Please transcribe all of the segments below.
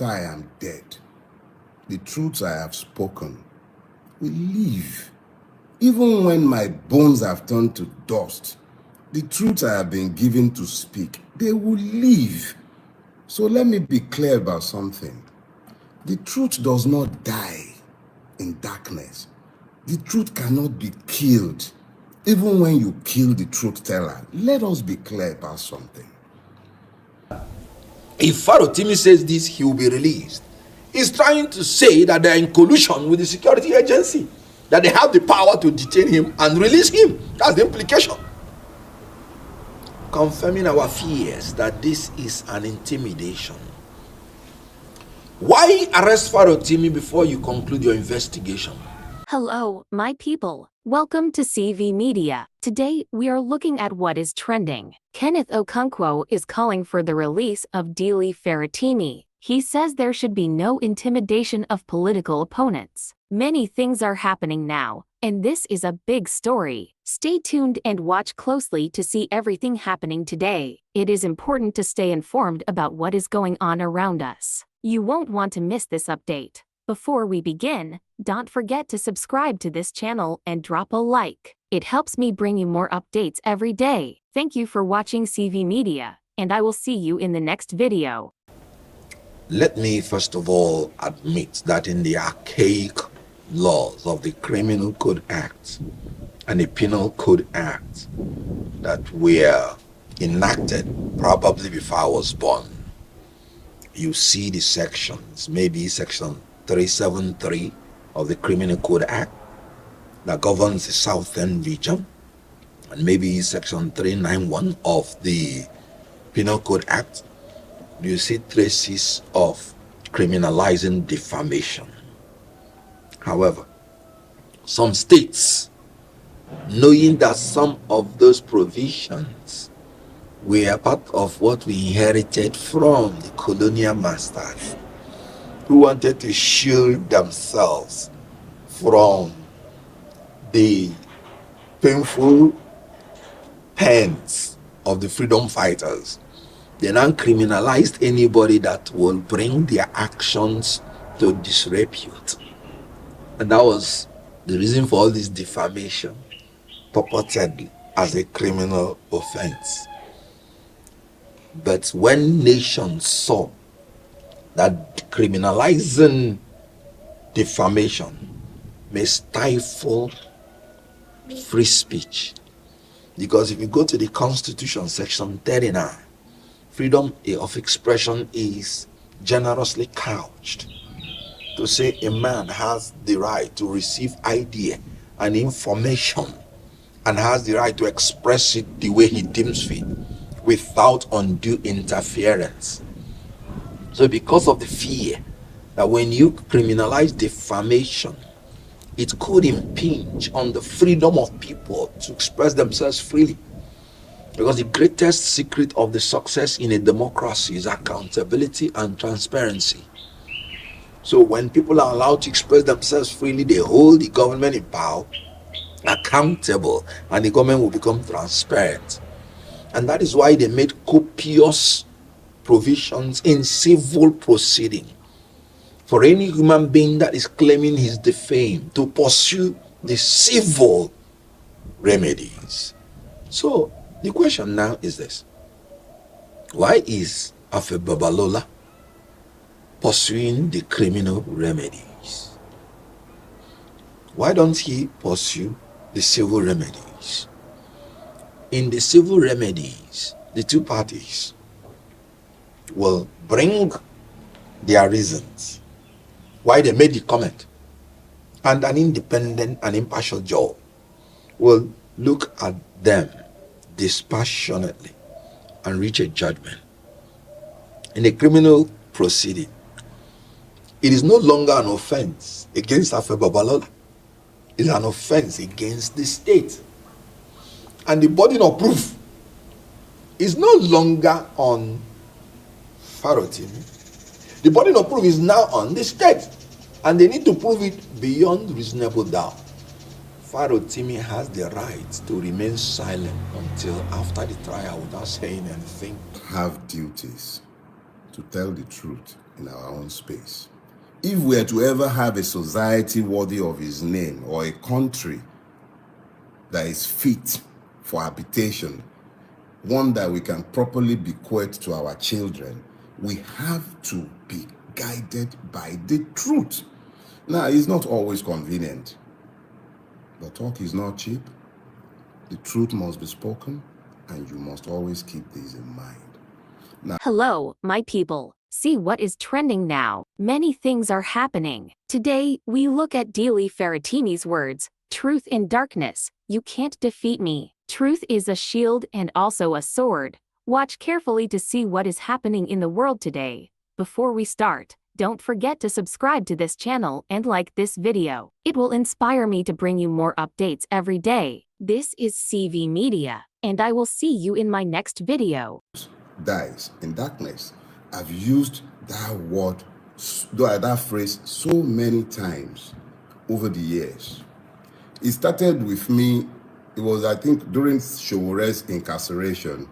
after I am dead, the truths I have spoken will live. Even when my bones have turned to dust, the truths I have been given to speak, they will live. So let me be clear about something. The truth does not die in darkness. The truth cannot be killed, even when you kill the truth teller. Let us be clear about something. If Farotimi says this, he will be released. He's trying to say that they're in collusion with the security agency, that they have the power to detain him and release him. That's the implication. Confirming our fears that this is an intimidation. Why arrest Farotimi before you conclude your investigation? Hello, my people. Welcome to CV Media. Today, we are looking at what is trending. Kenneth Okonkwo is calling for the release of DELE Farotimi. He says there should be no intimidation of political opponents. Many things are happening now, and this is a big story. Stay tuned and watch closely to see everything happening today. It is important to stay informed about what is going on around us. You won't want to miss this update. Before we begin, don't forget to subscribe to this channel and drop a like. It helps me bring you more updates every day. Thank you for watching CV Media, and I will see you in the next video. Let me first of all admit that in the archaic laws of the Criminal Code Act and the Penal Code Act that were enacted probably before I was born, you see the sections, maybe section 373 of the Criminal Code Act that governs the Southern region, and maybe section 391 of the Penal Code Act. You see traces of criminalizing defamation. However, some states, knowing that some of those provisions were part of what we inherited from the colonial masters, who wanted to shield themselves from the painful pens of the freedom fighters, they now criminalized anybody that will bring their actions to disrepute. And that was the reason for all this defamation, purported as a criminal offense. But when nations saw that criminalizing defamation may stifle free speech, because if you go to the Constitution, section 39, freedom of expression is generously couched to say a man has the right to receive idea and information and has the right to express it the way he deems fit without undue interference. So because of the fear that when you criminalize defamation, it could impinge on the freedom of people to express themselves freely. Because the greatest secret of the success in a democracy is accountability and transparency. So when people are allowed to express themselves freely, they hold the government in power accountable, and the government will become transparent. And that is why they made copious provisions in civil proceeding for any human being that is claiming he's defamed to pursue the civil remedies. So the question now is this: why is Afe Babalola pursuing the criminal remedies? Why don't he pursue the civil remedies? In the civil remedies, the two parties will bring their reasons why they made the comment, and an independent and impartial judge will look at them dispassionately and reach a judgment. In a criminal proceeding, it is no longer an offense against Afe Babalola. It is an offense against the state. And the burden of proof is no longer on Farotimi. The burden of proof is now on the state, and they need to prove it beyond reasonable doubt. Farotimi has the right to remain silent until after the trial without saying anything. Have duties to tell the truth in our own space. If we are to ever have a society worthy of his name, or a country that is fit for habitation, one that we can properly bequeath to our children, we have to be guided by the truth. Now, it's not always convenient, but talk is not cheap. The truth must be spoken, and you must always keep this in mind. Now, Hello, my people. See what is trending now. Many things are happening. Today, we look at DELE Farotimi's words, truth in darkness. You can't defeat me. Truth is a shield and also a sword. Watch carefully to see what is happening in the world today. Before we start, don't forget to subscribe to this channel and like this video. It will inspire me to bring you more updates every day. This is CV Media, and I will see you in my next video. dies in darkness. I've used that word, that phrase so many times over the years. It started with me, it was, I think, during Showore's incarceration.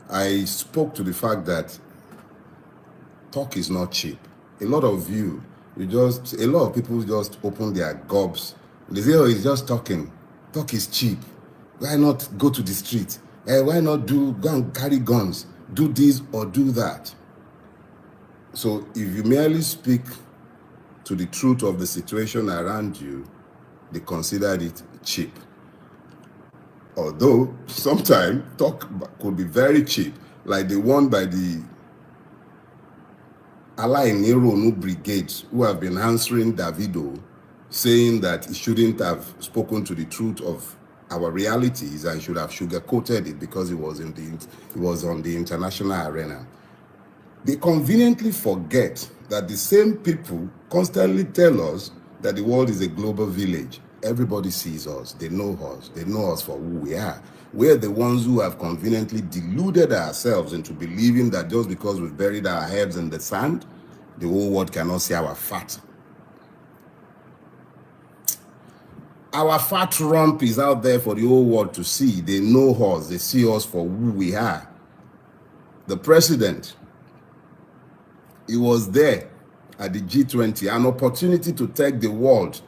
I spoke to the fact that talk is not cheap. A lot of people just open their gobs. They say, oh, he's just talking. Talk is cheap. Why not go to the street? Why not go and carry guns? Do this or do that. So if you merely speak to the truth of the situation around you, they considered it cheap. Although sometimes talk could be very cheap, like the one by the Alainero brigades who have been answering Davido, saying that he shouldn't have spoken to the truth of our realities and should have sugar-coated it because it was on the international arena. They conveniently forget that the same people constantly tell us that the world is a global village. Everybody sees us. They know us for who we are. We're the ones who have conveniently deluded ourselves into believing that just because we've buried our heads in the sand, the whole world cannot see our fat. Our fat rump is out there for the whole world to see. They know us. They see us for who we are. The president, he was there at the G20, an opportunity to tell the world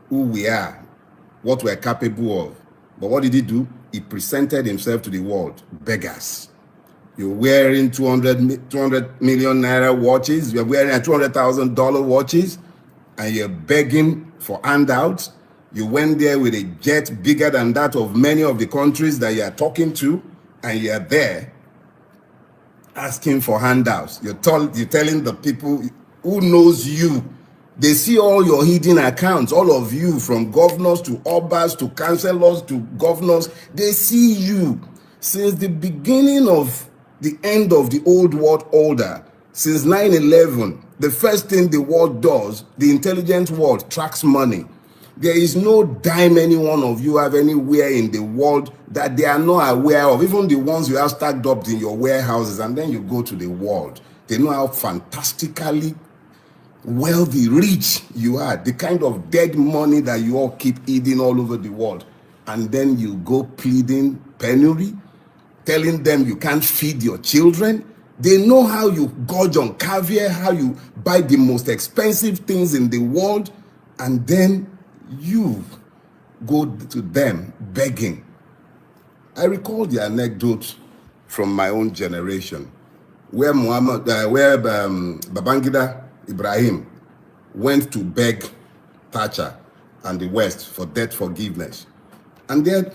who we are, what we're capable of. But what did he do? He presented himself to the world. Beggars. You're wearing 200 million naira watches. You're wearing $200,000 watches, and you're begging for handouts. You went there with a jet bigger than that of many of the countries that you are talking to, and you're there asking for handouts. You're telling the people who knows you. They see all your hidden accounts, all of you, from governors to obas to councillors to governors. They see you. Since the beginning of the end of the old world order, since 9/11, the first thing the world does, the intelligent world, tracks money. There is no dime any one of you have anywhere in the world that they are not aware of, even the ones you have stacked up in your warehouses, and then you go to the world. They know how fantastically wealthy, rich you are, the kind of dead money that you all keep eating all over the world. And then you go pleading penury, telling them you can't feed your children. They know how you gorge on caviar, how you buy the most expensive things in the world, and then you go to them begging. I recall the anecdote from my own generation where Babangida Ibrahim went to beg Thatcher and the West for debt forgiveness. And then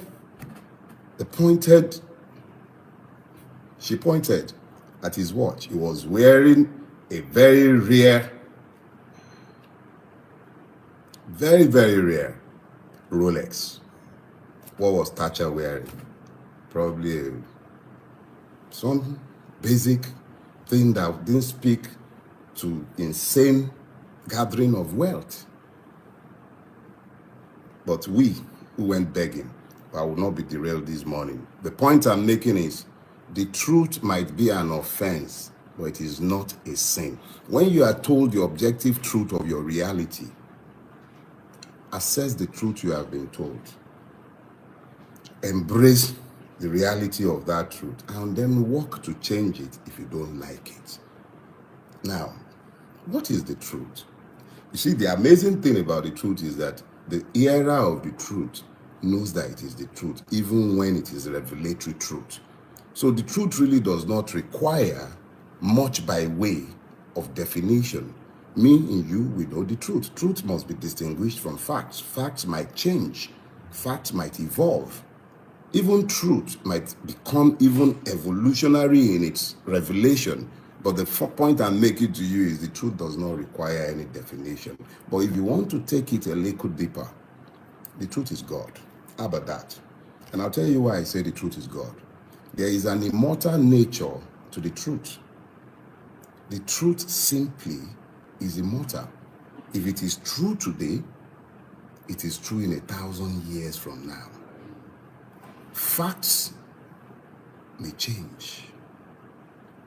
she pointed at his watch. He was wearing a very rare, very, very rare Rolex. What was Thatcher wearing? Probably some basic thing that didn't speak to insane gathering of wealth. But we who went begging, I will not be derailed this morning. The point I'm making is the truth might be an offense, but it is not a sin. When you are told the objective truth of your reality, assess the truth you have been told. Embrace the reality of that truth and then work to change it if you don't like it. Now, What is the truth? You see, the amazing thing about the truth is that the hearer of the truth knows that it is the truth, even when it is revelatory truth. So the truth really does not require much by way of definition. Me and you, we know the truth. Truth must be distinguished from facts. Facts might change. Facts might evolve. Even truth might become even evolutionary in its revelation. But the point I'm making to you is the truth does not require any definition. But if you want to take it a little deeper, the truth is God. How about that? And I'll tell you why I say the truth is God. There is an immortal nature to the truth. The truth simply is immortal. If it is true today, it is true in 1,000 years from now. Facts may change.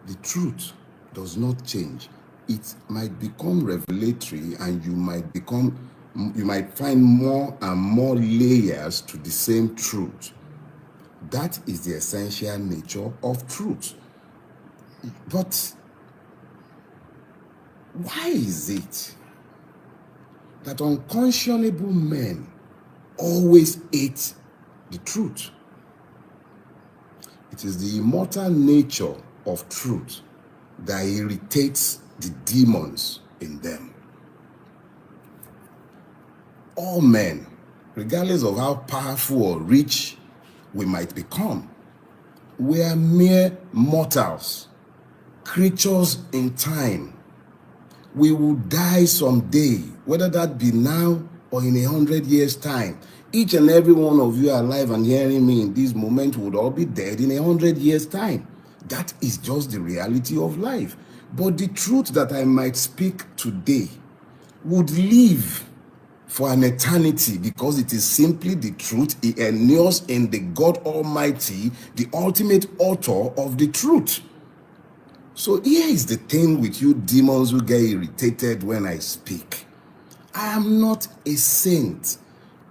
The truth does not change. It might become revelatory, and you might find more and more layers to the same truth. That is the essential nature of truth. But why is it that unconscionable men always hate the truth? It is the immortal nature of truth that irritates the demons in them. All men, regardless of how powerful or rich we might become, we are mere mortals, creatures in time. We will die someday, whether that be now or in 100 years' time. Each and every one of you alive and hearing me in this moment would all be dead in 100 years' time. That is just the reality of life. But the truth that I might speak today would live for an eternity, because it is simply the truth. It endures in the God Almighty, the ultimate author of the truth. So here is the thing with you demons who get irritated when I speak. I am not a saint.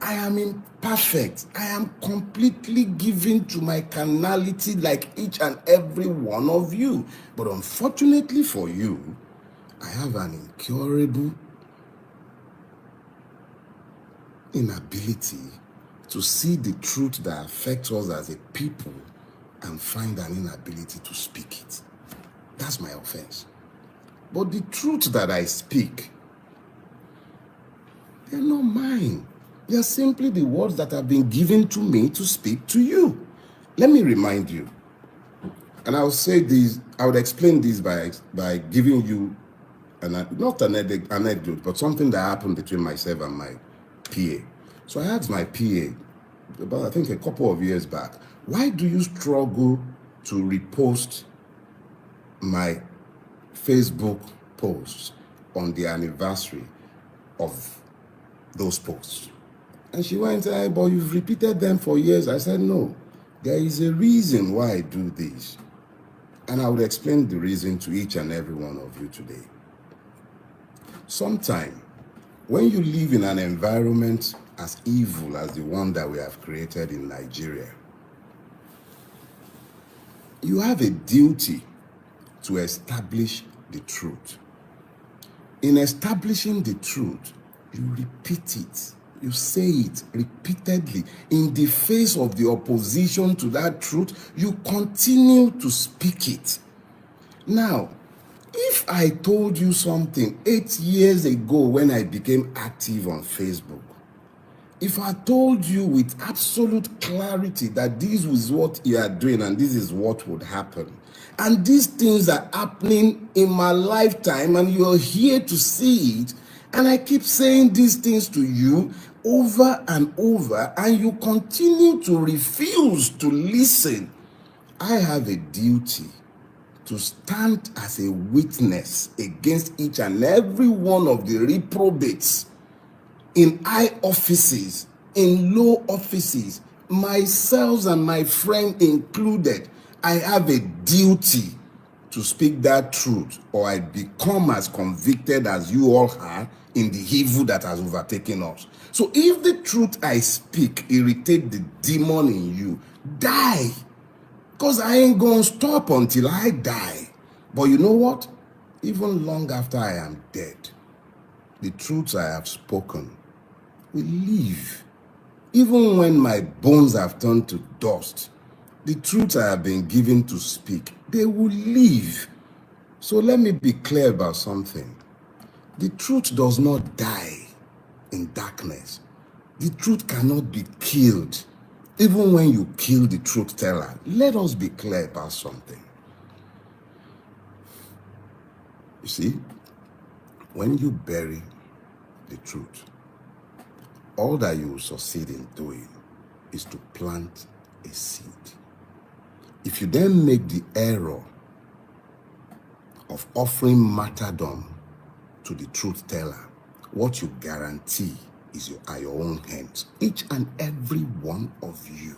I am imperfect. I am completely given to my carnality like each and every one of you. But unfortunately for you, I have an incurable inability to see the truth that affects us as a people and find an inability to speak it. That's my offense. But the truth that I speak, they're not mine. They are simply the words that have been given to me to speak to you. Let me remind you, and I'll say this, I would explain this by giving you not an anecdote, but something that happened between myself and my PA. So I asked my PA, about I think a couple of years back, why do you struggle to repost my Facebook posts on the anniversary of those posts? And she went, but you've repeated them for years. I said, no, there is a reason why I do this. And I would explain the reason to each and every one of you today. Sometime, when you live in an environment as evil as the one that we have created in Nigeria, you have a duty to establish the truth. In establishing the truth, you repeat it. You say it repeatedly. In the face of the opposition to that truth, you continue to speak it. Now, if I told you something 8 years ago when I became active on Facebook, if I told you with absolute clarity that this is what you are doing and this is what would happen, and these things are happening in my lifetime and you're here to see it, and I keep saying these things to you over and over, and you continue to refuse to listen, I have a duty to stand as a witness against each and every one of the reprobates in high offices, in low offices, myself and my friend included. I have a duty to speak that truth, or I become as convicted as you all are in the evil that has overtaken us. So if the truth I speak irritate the demon in you, die. Because I ain't gonna stop until I die. But you know what? even long after I am dead. The truths I have spoken will live. Even when my bones have turned to dust, the truths I have been given to speak, they will live. So let me be clear about something. The truth does not die in darkness. The truth cannot be killed, even when you kill the truth teller. Let us be clear about something. You see, when you bury the truth, all that you will succeed in doing is to plant a seed. If you then make the error of offering martyrdom to the truth teller, what you guarantee is your own hands, each and every one of you.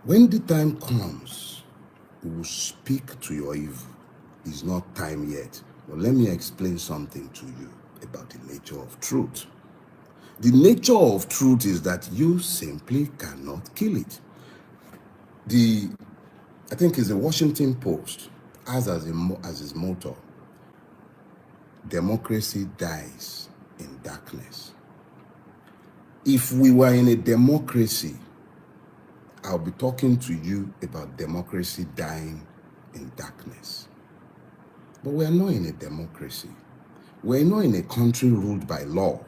When the time comes, we will speak to your evil. It's not time yet. But let me explain something to you about the nature of truth. The nature of truth is that you simply cannot kill it. I think it's the Washington Post as its motto, democracy dies in darkness. If we were in a democracy, I'll be talking to you about democracy dying in darkness. But we're not in a democracy. We're not in a country ruled by law.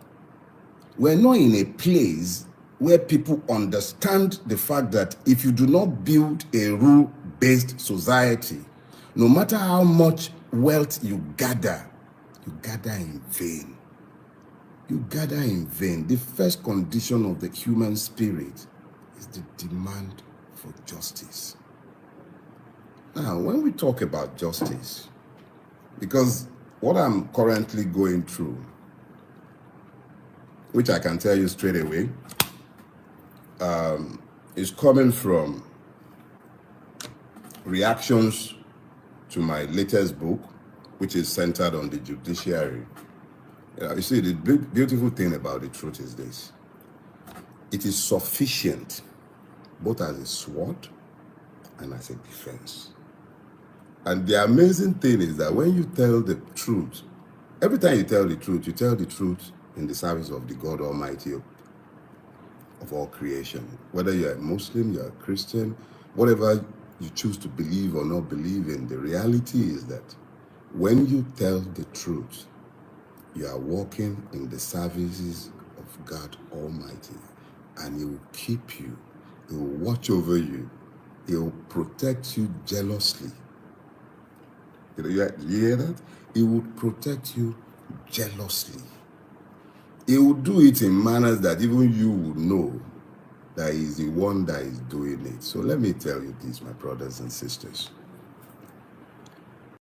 We're not in a place where people understand the fact that if you do not build a rule-based society, no matter how much wealth you gather in vain. You gather in vain. The first condition of the human spirit is the demand for justice. Now, when we talk about justice, because what I'm currently going through, which I can tell you straight away, is coming from reactions to my latest book, which is centered on the judiciary. You see, the beautiful thing about the truth is this. It is sufficient, both as a sword and as a defense. And the amazing thing is that when you tell the truth, every time you tell the truth in the service of the God Almighty of all creation. Whether you're a Muslim, you're a Christian, whatever you choose to believe or not believe in, the reality is that when you tell the truth, you are walking in the services of God Almighty, and He will keep you, He will watch over you, He will protect you jealously. Did you hear that? He would protect you jealously. He will do it in manners that even you would know that He is the one that is doing it. So let me tell you this, my brothers and sisters.